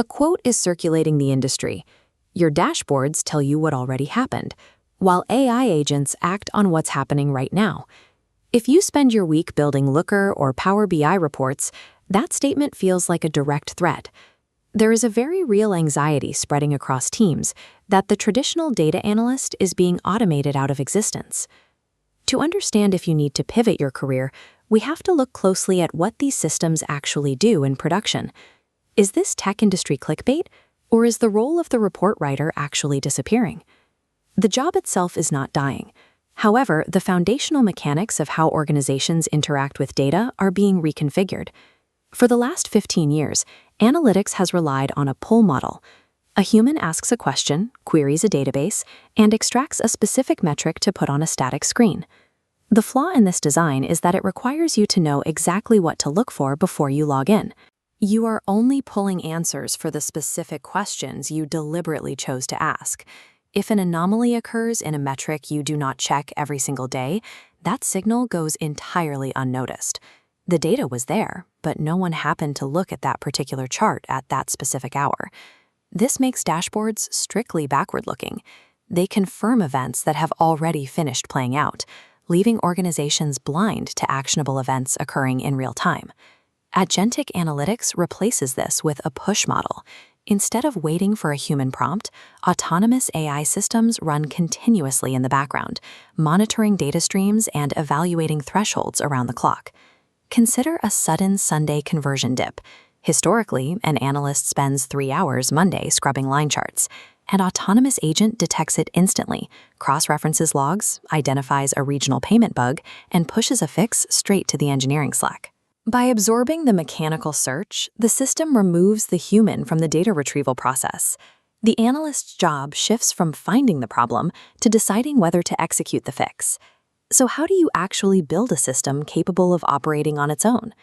A quote is circulating the industry. Your dashboards tell you what already happened, while AI agents act on what's happening right now. If you spend your week building Looker or Power BI reports, that statement feels like a direct threat. There is a very real anxiety spreading across teams that the traditional data analyst is being automated out of existence. To understand if you need to pivot your career, we have to look closely at what these systems actually do in production. Is this tech industry clickbait, or is the role of the report writer actually disappearing? The job itself is not dying. However, the foundational mechanics of how organizations interact with data are being reconfigured. For the last 15 years, analytics has relied on a pull model. A human asks a question, queries a database, and extracts a specific metric to put on a static screen. The flaw in this design is that it requires you to know exactly what to look for before you log in. You are only pulling answers for the specific questions you deliberately chose to ask. If an anomaly occurs in a metric you do not check every single day, that signal goes entirely unnoticed. The data was there, but no one happened to look at that particular chart at that specific hour. This makes dashboards strictly backward-looking. They confirm events that have already finished playing out, leaving organizations blind to actionable events occurring in real time. Agentic Analytics replaces this with a push model. Instead of waiting for a human prompt, autonomous AI systems run continuously in the background, monitoring data streams and evaluating thresholds around the clock. Consider a sudden Sunday conversion dip. Historically, an analyst spends 3 hours Monday scrubbing line charts. An autonomous agent detects it instantly, cross-references logs, identifies a regional payment bug, and pushes a fix straight to the engineering Slack. By absorbing the mechanical search, the system removes the human from the data retrieval process. The analyst's job shifts from finding the problem to deciding whether to execute the fix. So how do you actually build a system capable of operating on its own?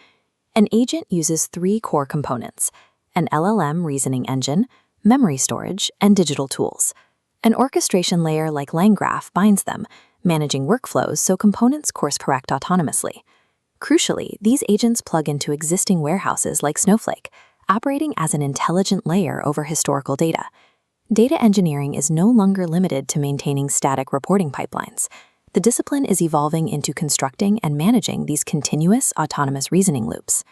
An agent uses 3 core components: an LLM reasoning engine, memory storage, and digital tools. An orchestration layer like LangGraph binds them, managing workflows so components course-correct autonomously. Crucially, these agents plug into existing warehouses like Snowflake, operating as an intelligent layer over historical data. Data engineering is no longer limited to maintaining static reporting pipelines. The discipline is evolving into constructing and managing these continuous autonomous reasoning loops.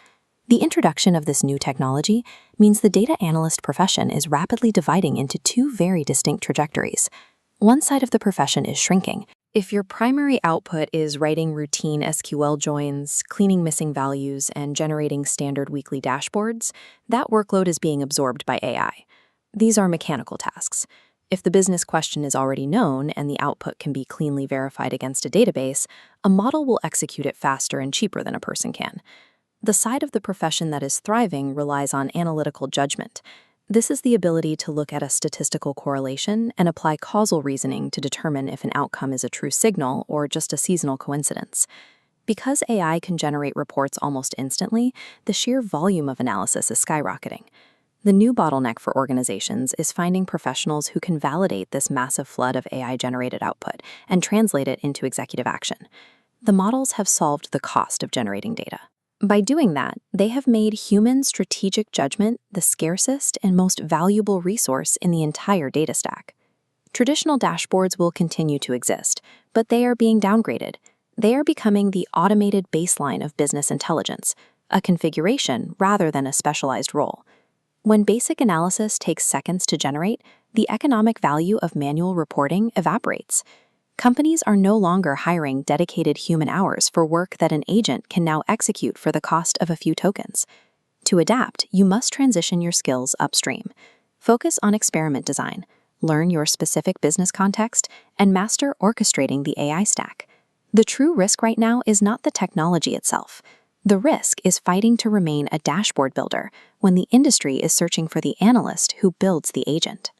The introduction of this new technology means the data analyst profession is rapidly dividing into 2 very distinct trajectories. One side of the profession is shrinking. If your primary output is writing routine SQL joins, cleaning missing values, and generating standard weekly dashboards, that workload is being absorbed by AI. These are mechanical tasks. If the business question is already known and the output can be cleanly verified against a database, a model will execute it faster and cheaper than a person can. The side of the profession that is thriving relies on analytical judgment. This is the ability to look at a statistical correlation and apply causal reasoning to determine if an outcome is a true signal or just a seasonal coincidence. Because AI can generate reports almost instantly, the sheer volume of analysis is skyrocketing. The new bottleneck for organizations is finding professionals who can validate this massive flood of AI-generated output and translate it into executive action. The models have solved the cost of generating data. By doing that, they have made human strategic judgment the scarcest and most valuable resource in the entire data stack. Traditional dashboards will continue to exist, but they are being downgraded. They are becoming the automated baseline of business intelligence, a configuration rather than a specialized role. When basic analysis takes seconds to generate, the economic value of manual reporting evaporates. Companies are no longer hiring dedicated human hours for work that an agent can now execute for the cost of a few tokens. To adapt, you must transition your skills upstream. Focus on experiment design, learn your specific business context, and master orchestrating the AI stack. The true risk right now is not the technology itself. The risk is fighting to remain a dashboard builder when the industry is searching for the analyst who builds the agent.